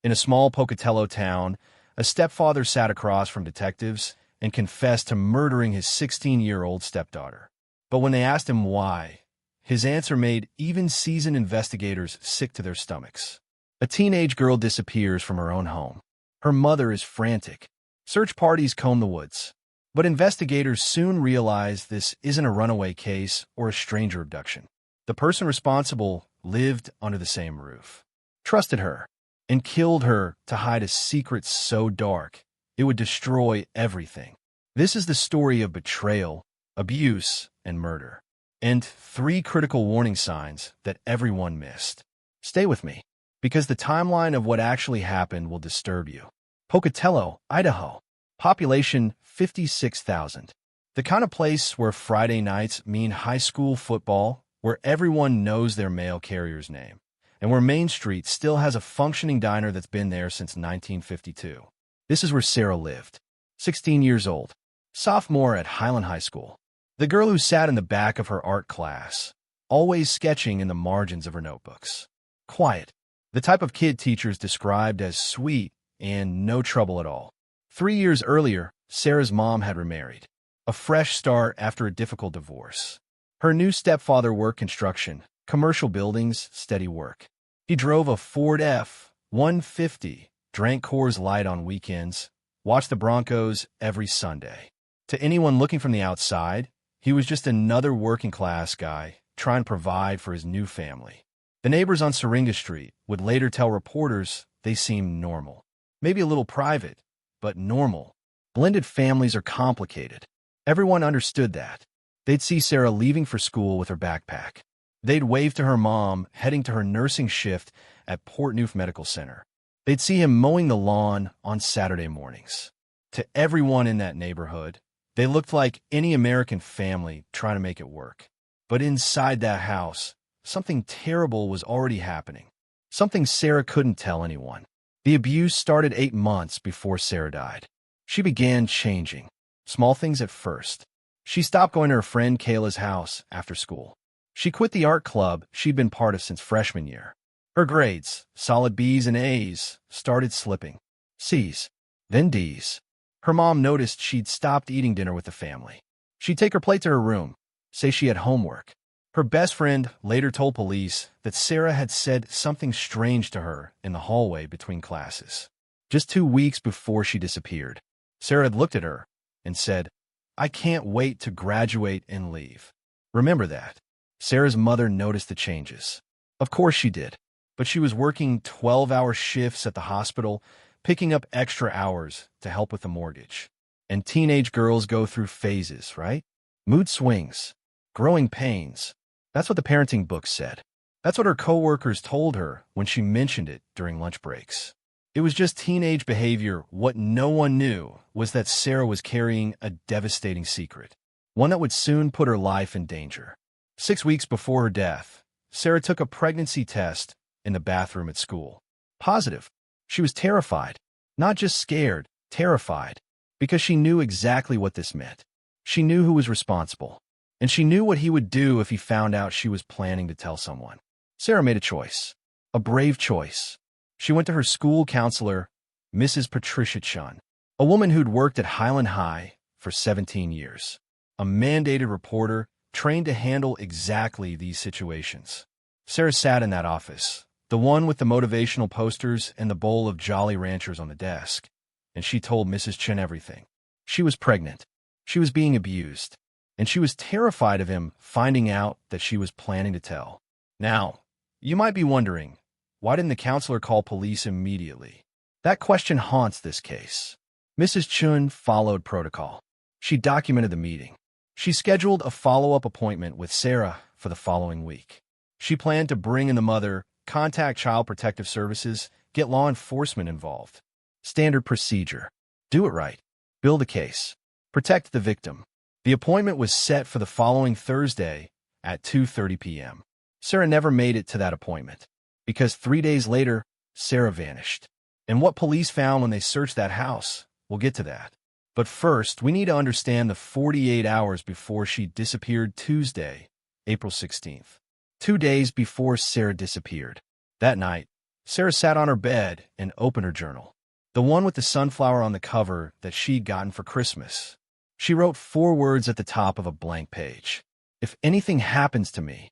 In a small Pocatello town, a stepfather sat across from detectives and confessed to murdering his 16-year-old stepdaughter. But when they asked him why, his answer made even seasoned investigators sick to their stomachs. A teenage girl disappears from her own home. Her mother is frantic. Search parties comb the woods. But investigators soon realize this isn't a runaway case or a stranger abduction. The person responsible lived under the same roof, trusted her, and killed her to hide a secret so dark it would destroy everything. This is the story of betrayal, abuse, and murder. And 3 critical warning signs that everyone missed. Stay with me, because the timeline of what actually happened will disturb you. Pocatello, Idaho. Population 56,000. The kind of place where Friday nights mean high school football, where everyone knows their mail carrier's name, and where Main Street still has a functioning diner that's been there since 1952. This is where Sarah lived. 16 years old. Sophomore at Highland High School. The girl who sat in the back of her art class, always sketching in the margins of her notebooks. Quiet. The type of kid teachers described as sweet and no trouble at all. 3 years earlier, Sarah's mom had remarried. A fresh start after a difficult divorce. Her new stepfather worked construction, commercial buildings, steady work. He drove a Ford F-150, drank Coors Light on weekends, watched the Broncos every Sunday. To anyone looking from the outside, he was just another working-class guy trying to provide for his new family. The neighbors on Syringa Street would later tell reporters they seemed normal. Maybe a little private, but normal. Blended families are complicated. Everyone understood that. They'd see Sarah leaving for school with her backpack. They'd wave to her mom heading to her nursing shift at Portneuf Medical Center. They'd see him mowing the lawn on Saturday mornings. To everyone in that neighborhood, they looked like any American family trying to make it work. But inside that house, something terrible was already happening. Something Sarah couldn't tell anyone. The abuse started 8 months before Sarah died. She began changing. Small things at first. She stopped going to her friend Kayla's house after school. She quit the art club she'd been part of since freshman year. Her grades, solid B's and A's, started slipping. C's, then D's. Her mom noticed she'd stopped eating dinner with the family. She'd take her plate to her room, say she had homework. Her best friend later told police that Sarah had said something strange to her in the hallway between classes. Just 2 weeks before she disappeared, Sarah had looked at her and said, "I can't wait to graduate and leave." Remember that. Sarah's mother noticed the changes. Of course she did, but she was working 12-hour shifts at the hospital, picking up extra hours to help with the mortgage. And teenage girls go through phases, right? Mood swings, growing pains. That's what the parenting book said. That's what her coworkers told her when she mentioned it during lunch breaks. It was just teenage behavior. What no one knew was that Sarah was carrying a devastating secret, one that would soon put her life in danger. 6 weeks before her death, Sarah took a pregnancy test in the bathroom at school. Positive. She was terrified. Not just scared, terrified. Because she knew exactly what this meant. She knew who was responsible. And she knew what he would do if he found out she was planning to tell someone. Sarah made a choice. A brave choice. She went to her school counselor, Mrs. Patricia Chun, a woman who'd worked at Highland High for 17 years. A mandated reporter trained to handle exactly these situations. Sarah sat in that office, the one with the motivational posters and the bowl of Jolly Ranchers on the desk, and she told Mrs. Chun everything. She was pregnant. She was being abused. And she was terrified of him finding out that she was planning to tell. Now, you might be wondering, why didn't the counselor call police immediately? That question haunts this case. Mrs. Chun followed protocol. She documented the meeting. She scheduled a follow-up appointment with Sarah for the following week. She planned to bring in the mother, contact Child Protective Services, get law enforcement involved. Standard procedure. Do it right. Build a case. Protect the victim. The appointment was set for the following Thursday at 2:30 p.m. Sarah never made it to that appointment because 3 days later, Sarah vanished. And what police found when they searched that house, we'll get to that. But first, we need to understand the 48 hours before she disappeared Tuesday, April 16th. 2 days before Sarah disappeared. That night, Sarah sat on her bed and opened her journal, the one with the sunflower on the cover that she'd gotten for Christmas. She wrote 4 words at the top of a blank page. If anything happens to me.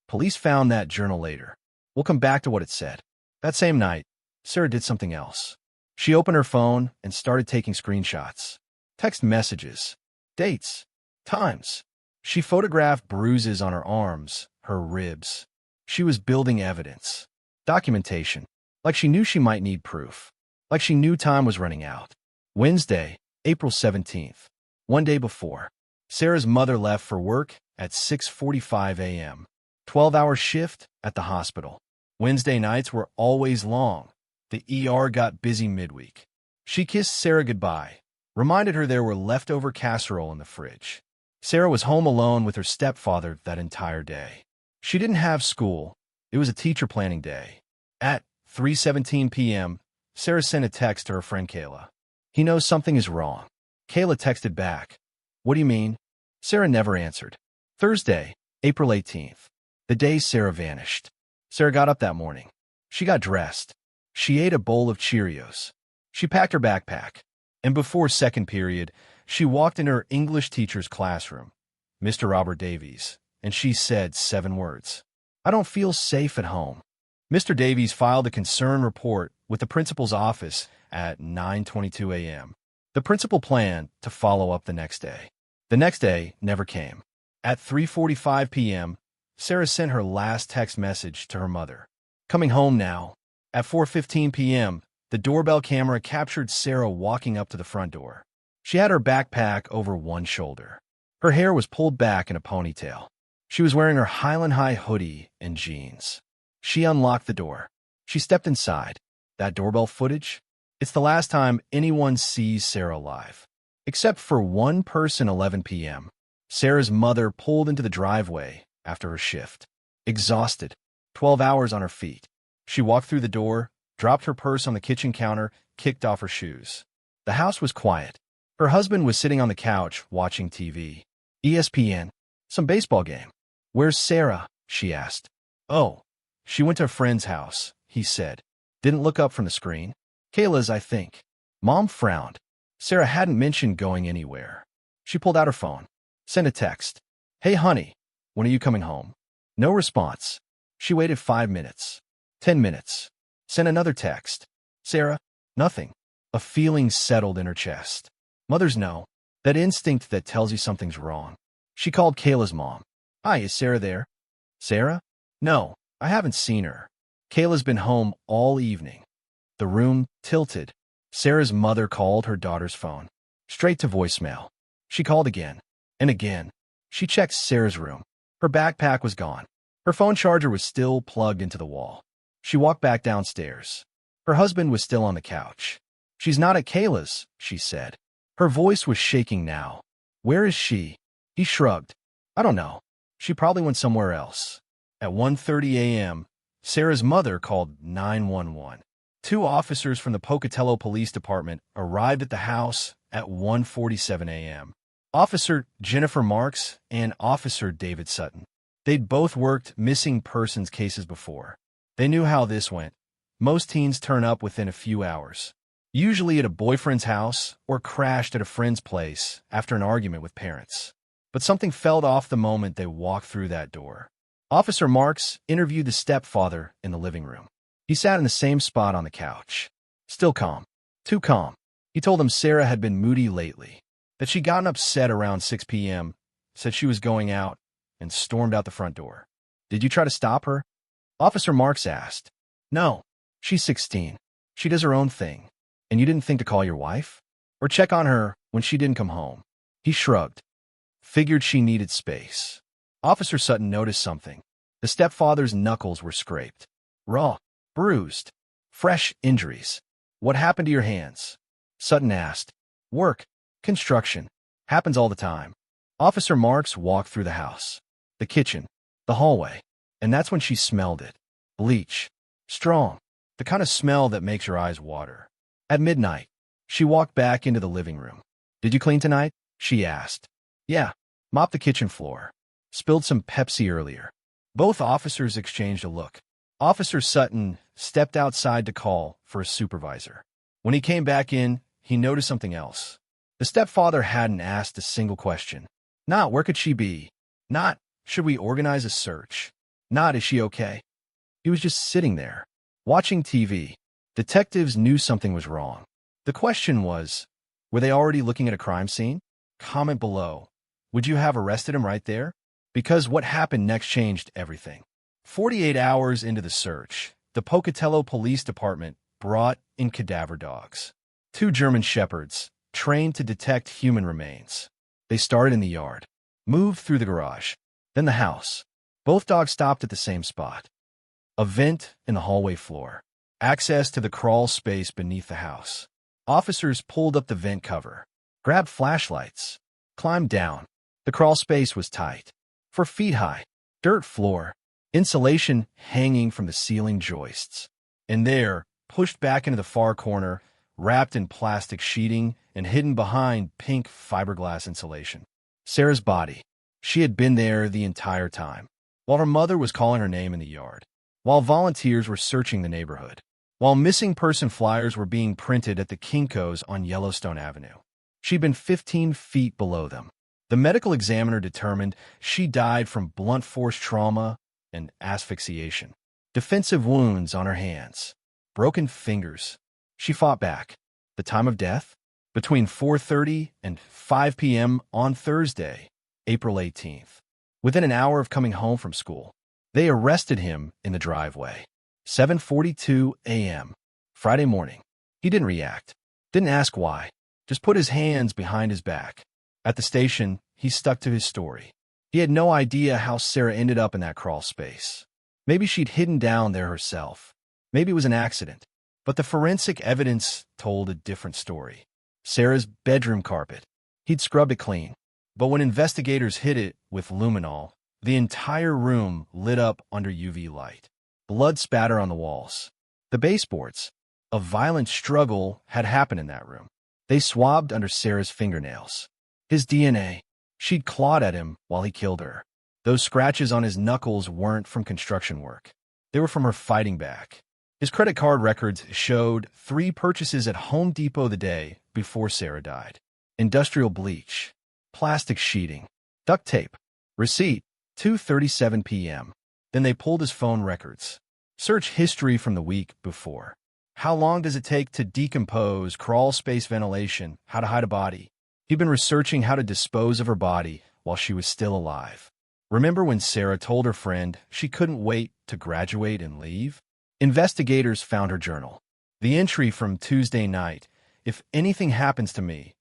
Police found that journal later. We'll come back to what it said. That same night, Sarah did something else. She opened her phone and started taking screenshots. Text messages, dates, times. She photographed bruises on her arms, her ribs. She was building evidence. Documentation. Like she knew she might need proof. Like she knew time was running out. Wednesday, April 17th. One day before. Sarah's mother left for work at 6:45 a.m. 12-hour shift at the hospital. Wednesday nights were always long. The ER got busy midweek. She kissed Sarah goodbye, reminded her there were leftover casserole in the fridge. Sarah was home alone with her stepfather that entire day. She didn't have school. It was a teacher planning day. At 3:17 p.m., Sarah sent a text to her friend Kayla. He knows something is wrong. Kayla texted back. What do you mean? Sarah never answered. Thursday, April 18th. The day Sarah vanished. Sarah got up that morning. She got dressed. She ate a bowl of Cheerios. She packed her backpack. And before second period, she walked in her English teacher's classroom, Mr. Robert Davies, and she said 7 words. I don't feel safe at home. Mr. Davies filed a concern report with the principal's office at 9:22 a.m. The principal planned to follow up the next day. The next day never came. At 3:45 p.m., Sarah sent her last text message to her mother. Coming home now. At 4:15 p.m., the doorbell camera captured Sarah walking up to the front door. She had her backpack over one shoulder. Her hair was pulled back in a ponytail. She was wearing her Highland High hoodie and jeans. She unlocked the door. She stepped inside. That doorbell footage? It's the last time anyone sees Sarah alive. Except for one person 11 p.m. Sarah's mother pulled into the driveway after her shift. Exhausted. 12 hours on her feet. She walked through the door, dropped her purse on the kitchen counter, kicked off her shoes. The house was quiet. Her husband was sitting on the couch watching TV. ESPN. Some baseball game. Where's Sarah? She asked. Oh. She went to a friend's house, he said. Didn't look up from the screen. Kayla's, I think. Mom frowned. Sarah hadn't mentioned going anywhere. She pulled out her phone. Sent a text. Hey, honey. When are you coming home? No response. She waited 5 minutes. 10 minutes. Sent another text. Sarah? Nothing. A feeling settled in her chest. Mothers know. That instinct that tells you something's wrong. She called Kayla's mom. Hi, is Sarah there? Sarah? No, I haven't seen her. Kayla's been home all evening. The room tilted. Sarah's mother called her daughter's phone. Straight to voicemail. She called again. And again. She checked Sarah's room. Her backpack was gone. Her phone charger was still plugged into the wall. She walked back downstairs. Her husband was still on the couch. She's not at Kayla's, she said. Her voice was shaking now. Where is she? He shrugged. I don't know. She probably went somewhere else. At 1:30 a.m., Sarah's mother called 911. 2 officers from the Pocatello Police Department arrived at the house at 1:47 a.m. Officer Jennifer Marks and Officer David Sutton. They'd both worked missing persons cases before. They knew how this went. Most teens turn up within a few hours, usually at a boyfriend's house or crashed at a friend's place after an argument with parents. But something felt off the moment they walked through that door. Officer Marks interviewed the stepfather in the living room. He sat in the same spot on the couch. Still calm. Too calm. He told him Sarah had been moody lately, that she'd gotten upset around 6 p.m., said she was going out, and stormed out the front door. Did you try to stop her? Officer Marks asked. No. She's 16. She does her own thing. And you didn't think to call your wife? Or check on her when she didn't come home? He shrugged. Figured she needed space. Officer Sutton noticed something. The stepfather's knuckles were scraped. Raw. Bruised. Fresh injuries. What happened to your hands? Sutton asked. Work. Construction. Happens all the time. Officer Marks walked through the house. The kitchen. The hallway. And that's when she smelled it. Bleach. Strong. The kind of smell that makes your eyes water. At midnight, she walked back into the living room. Did you clean tonight? She asked. Yeah. Mopped the kitchen floor. Spilled some Pepsi earlier. Both officers exchanged a look. Officer Sutton stepped outside to call for a supervisor. When he came back in, he noticed something else. The stepfather hadn't asked a single question. Not, where could she be? Not, should we organize a search? Not, is she okay? He was just sitting there, watching TV. Detectives knew something was wrong. The question was, were they already looking at a crime scene? Comment below. Would you have arrested him right there? Because what happened next changed everything. 48 hours into the search, the Pocatello Police Department brought in cadaver dogs. 2 German shepherds, trained to detect human remains. They started in the yard, moved through the garage, then the house. Both dogs stopped at the same spot. A vent in the hallway floor. Access to the crawl space beneath the house. Officers pulled up the vent cover, grabbed flashlights, climbed down. The crawl space was tight. 4 feet high, dirt floor, insulation hanging from the ceiling joists. And there, pushed back into the far corner, wrapped in plastic sheeting and hidden behind pink fiberglass insulation. Sarah's body. She had been there the entire time, while her mother was calling her name in the yard, while volunteers were searching the neighborhood, while missing person flyers were being printed at the Kinko's on Yellowstone Avenue. She'd been 15 feet below them. The medical examiner determined she died from blunt force trauma and asphyxiation. Defensive wounds on her hands. Broken fingers. She fought back. The time of death? Between 4:30 and 5 p.m. on Thursday, April 18th. Within an hour of coming home from school, they arrested him in the driveway. 7:42 a.m. Friday morning. He didn't react. Didn't ask why. Just put his hands behind his back. At the station, he stuck to his story. He had no idea how Sarah ended up in that crawl space. Maybe she'd hidden down there herself. Maybe it was an accident. But the forensic evidence told a different story. Sarah's bedroom carpet. He'd scrubbed it clean. But when investigators hit it with luminol, the entire room lit up under UV light. Blood spatter on the walls. The baseboards. A violent struggle had happened in that room. They swabbed under Sarah's fingernails. His DNA. She'd clawed at him while he killed her. Those scratches on his knuckles weren't from construction work. They were from her fighting back. His credit card records showed 3 purchases at Home Depot the day before Sarah died. Industrial bleach, plastic sheeting, duct tape, receipt, 2:37 p.m. Then they pulled his phone records. Search history from the week before. How long does it take to decompose, crawl space ventilation, how to hide a body? He'd been researching how to dispose of her body while she was still alive. Remember when Sarah told her friend she couldn't wait to graduate and leave? Investigators found her journal. The entry from Tuesday night, if anything happens to me,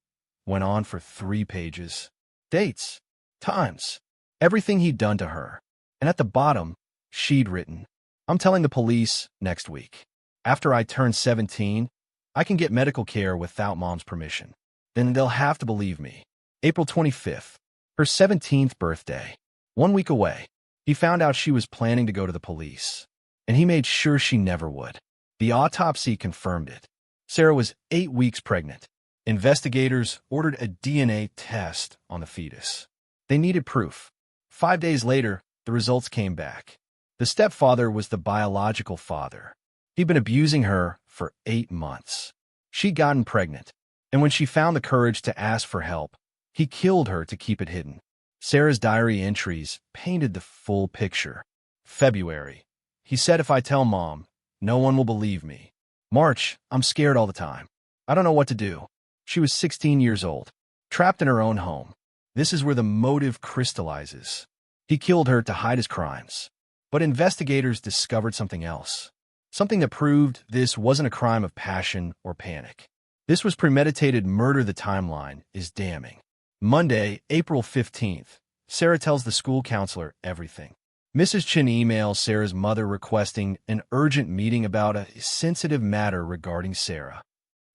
went on for 3 pages. Dates, times, everything he'd done to her. And at the bottom, she'd written, I'm telling the police next week. After I turn 17, I can get medical care without mom's permission. Then they'll have to believe me. April 25th, her 17th birthday. 1 week away. He found out she was planning to go to the police, and he made sure she never would. The autopsy confirmed it. Sarah was 8 weeks pregnant. Investigators ordered a DNA test on the fetus. They needed proof. 5 days later, the results came back. The stepfather was the biological father. He'd been abusing her for 8 months. She'd gotten pregnant, and when she found the courage to ask for help, he killed her to keep it hidden. Sarah's diary entries painted the full picture. February. He said, if I tell Mom, no one will believe me. March. I'm scared all the time. I don't know what to do. She was 16 years old, trapped in her own home. This is where the motive crystallizes. He killed her to hide his crimes. But investigators discovered something else. Something that proved this wasn't a crime of passion or panic. This was premeditated murder. The timeline is damning. Monday, April 15th, Sarah tells the school counselor everything. Mrs. Chin emails Sarah's mother requesting an urgent meeting about a sensitive matter regarding Sarah.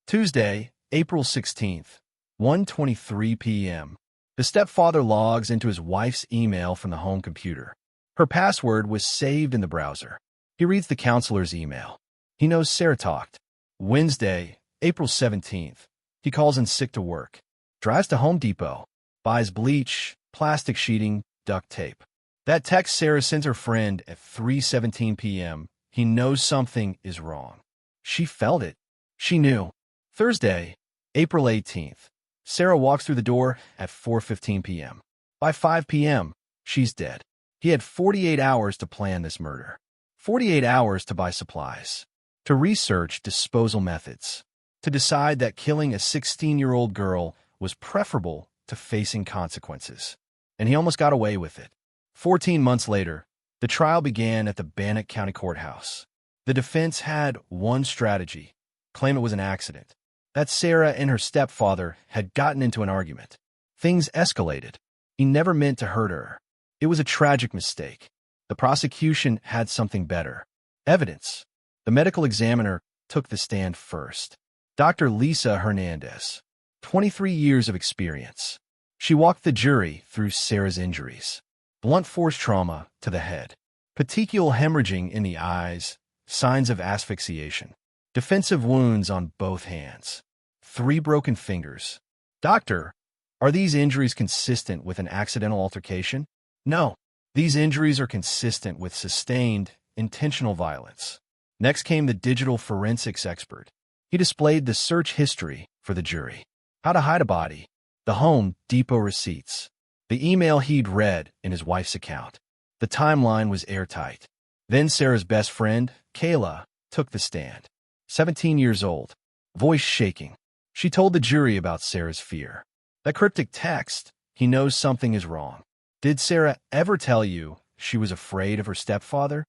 Tuesday, April 16th, 1:23 p.m. The stepfather logs into his wife's email from the home computer. Her password was saved in the browser. He reads the counselor's email. He knows Sarah talked. Wednesday, April 17th. He calls in sick to work. Drives to Home Depot. Buys bleach, plastic sheeting, duct tape. That text Sarah sends her friend at 3:17 p.m. He knows something is wrong. She felt it. She knew. Thursday, April 18th. Sarah walks through the door at 4:15 p.m. By 5 p.m., she's dead. He had 48 hours to plan this murder. 48 hours to buy supplies, to research disposal methods, to decide that killing a 16-year-old girl was preferable to facing consequences. And he almost got away with it. 14 months later, the trial began at the Bannock County Courthouse. The defense had one strategy: claim it was an accident, that Sarah and her stepfather had gotten into an argument. Things escalated. He never meant to hurt her. It was a tragic mistake. The prosecution had something better: evidence. The medical examiner took the stand first. Dr. Lisa Hernandez, 23 years of experience. She walked the jury through Sarah's injuries: blunt force trauma to the head, petechial hemorrhaging in the eyes, signs of asphyxiation, defensive wounds on both hands, 3 broken fingers. Doctor, are these injuries consistent with an accidental altercation? No. These injuries are consistent with sustained, intentional violence. Next came the digital forensics expert. He displayed the search history for the jury: how to hide a body, the Home Depot receipts, the email he'd read in his wife's account. The timeline was airtight. Then Sarah's best friend, Kayla, took the stand. 17 years old, voice shaking. She told the jury about Sarah's fear. That cryptic text: he knows something is wrong. Did Sarah ever tell you she was afraid of her stepfather?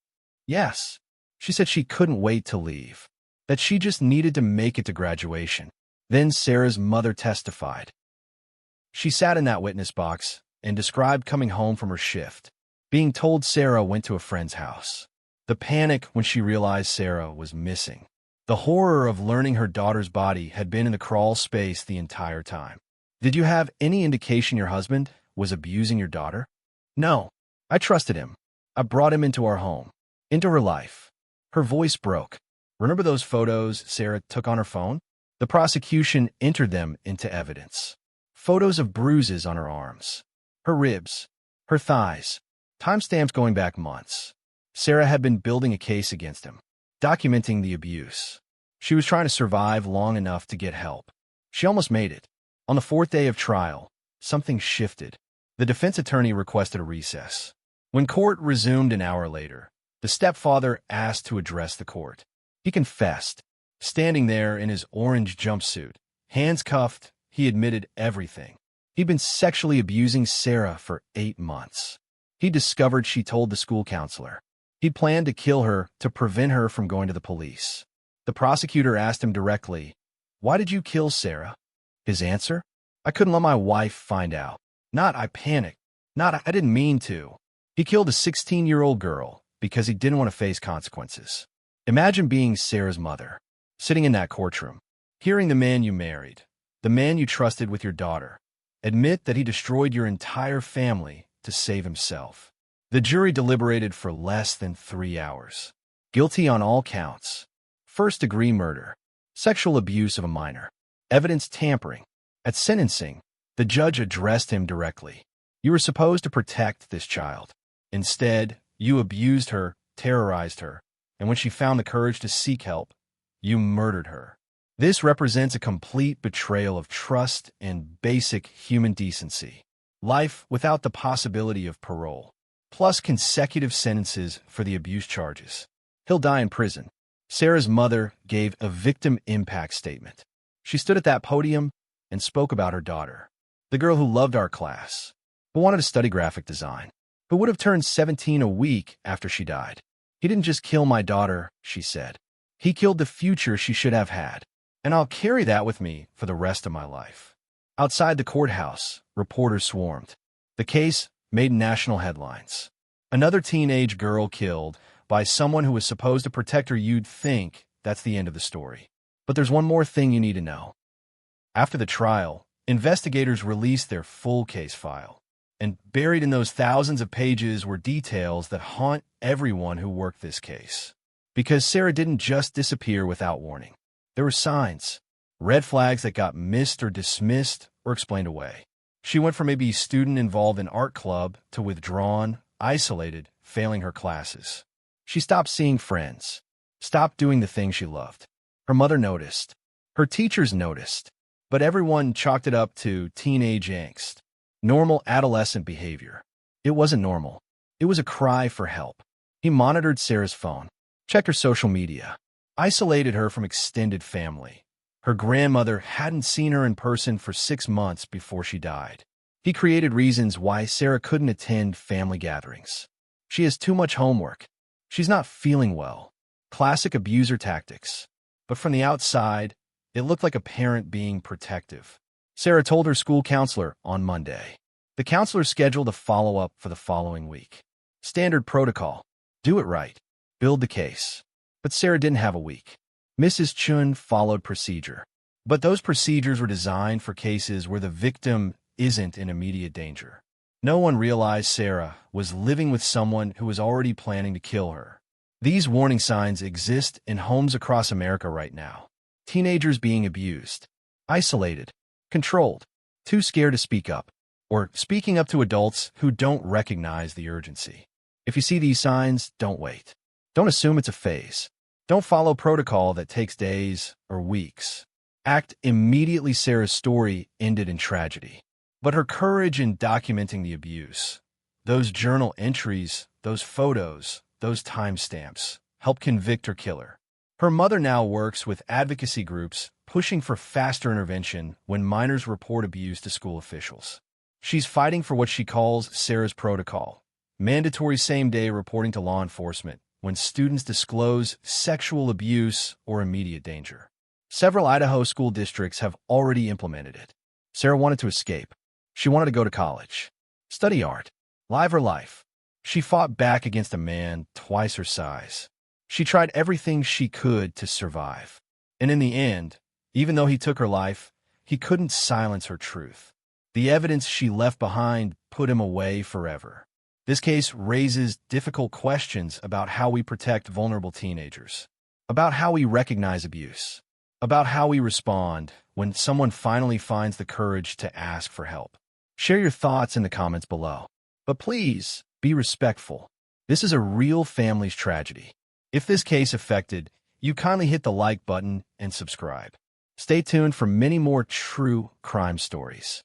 Yes. She said she couldn't wait to leave, that she just needed to make it to graduation. Then Sarah's mother testified. She sat in that witness box and described coming home from her shift, being told Sarah went to a friend's house. The panic when she realized Sarah was missing. The horror of learning her daughter's body had been in the crawl space the entire time. Did you have any indication your husband was abusing your daughter? No. I trusted him. I brought him into our home, into her life. Her voice broke. Remember those photos Sarah took on her phone? The prosecution entered them into evidence. Photos of bruises on her arms, her ribs, her thighs, timestamps going back months. Sarah had been building a case against him, documenting the abuse. She was trying to survive long enough to get help. She almost made it. On the 4th day of trial, something shifted. The defense attorney requested a recess. When court resumed an hour later, the stepfather asked to address the court. He confessed. Standing there in his orange jumpsuit, hands cuffed, he admitted everything. He'd been sexually abusing Sarah for 8 months. He discovered she told the school counselor. He'd planned to kill her to prevent her from going to the police. The prosecutor asked him directly, "Why did you kill Sarah?" His answer? "I couldn't let my wife find out. Not I panicked. Not I didn't mean to." He killed a 16-year-old girl because he didn't want to face consequences. Imagine being Sarah's mother, sitting in that courtroom, hearing the man you married, the man you trusted with your daughter, admit that he destroyed your entire family to save himself. The jury deliberated for less than 3 hours. Guilty on all counts: first-degree murder, sexual abuse of a minor, evidence tampering. At sentencing, the judge addressed him directly. You were supposed to protect this child. Instead, you abused her, terrorized her, and when she found the courage to seek help, you murdered her. This represents a complete betrayal of trust and basic human decency. Life without the possibility of parole, plus consecutive sentences for the abuse charges. He'll die in prison. Sarah's mother gave a victim impact statement. She stood at that podium and spoke about her daughter, the girl who loved our class, who wanted to study graphic design, who would have turned 17 a week after she died. He didn't just kill my daughter, she said. He killed the future she should have had, and I'll carry that with me for the rest of my life. Outside the courthouse, reporters swarmed. The case made national headlines. Another teenage girl killed by someone who was supposed to protect her. You'd think that's the end of the story. But there's one more thing you need to know. After the trial, investigators released their full case file. And buried in those thousands of pages were details that haunt everyone who worked this case. Because Sarah didn't just disappear without warning. There were signs, red flags that got missed or dismissed or explained away. She went from maybe a student involved in art club to withdrawn, isolated, failing her classes. She stopped seeing friends, stopped doing the thing she loved. Her mother noticed. Her teachers noticed. But everyone chalked it up to teenage angst. Normal adolescent behavior. It wasn't normal. It was a cry for help. He monitored Sarah's phone, checked her social media, isolated her from extended family. Her grandmother hadn't seen her in person for 6 months before she died. He created reasons why Sarah couldn't attend family gatherings. She has too much homework. She's not feeling well. Classic abuser tactics. But from the outside, it looked like a parent being protective. Sarah told her school counselor on Monday. The counselor scheduled a follow-up for the following week. Standard protocol. Do it right. Build the case. But Sarah didn't have a week. Mrs. Chun followed procedure. But those procedures were designed for cases where the victim isn't in immediate danger. No one realized Sarah was living with someone who was already planning to kill her. These warning signs exist in homes across America right now. Teenagers being abused, isolated, controlled, too scared to speak up, or speaking up to adults who don't recognize the urgency. If you see these signs, don't wait. Don't assume it's a phase. Don't follow protocol that takes days or weeks. Act immediately. Sarah's story ended in tragedy. But her courage in documenting the abuse, those journal entries, those photos, those timestamps, helped convict her killer. Her mother now works with advocacy groups pushing for faster intervention when minors report abuse to school officials. She's fighting for what she calls Sarah's protocol, mandatory same-day reporting to law enforcement when students disclose sexual abuse or immediate danger. Several Idaho school districts have already implemented it. Sarah wanted to escape. She wanted to go to college, study art, live her life. She fought back against a man twice her size. She tried everything she could to survive. And in the end, even though he took her life, he couldn't silence her truth. The evidence she left behind put him away forever. This case raises difficult questions about how we protect vulnerable teenagers, about how we recognize abuse, about how we respond when someone finally finds the courage to ask for help. Share your thoughts in the comments below. But please, be respectful. This is a real family's tragedy. If this case affected, you kindly hit the like button and subscribe. Stay tuned for many more true crime stories.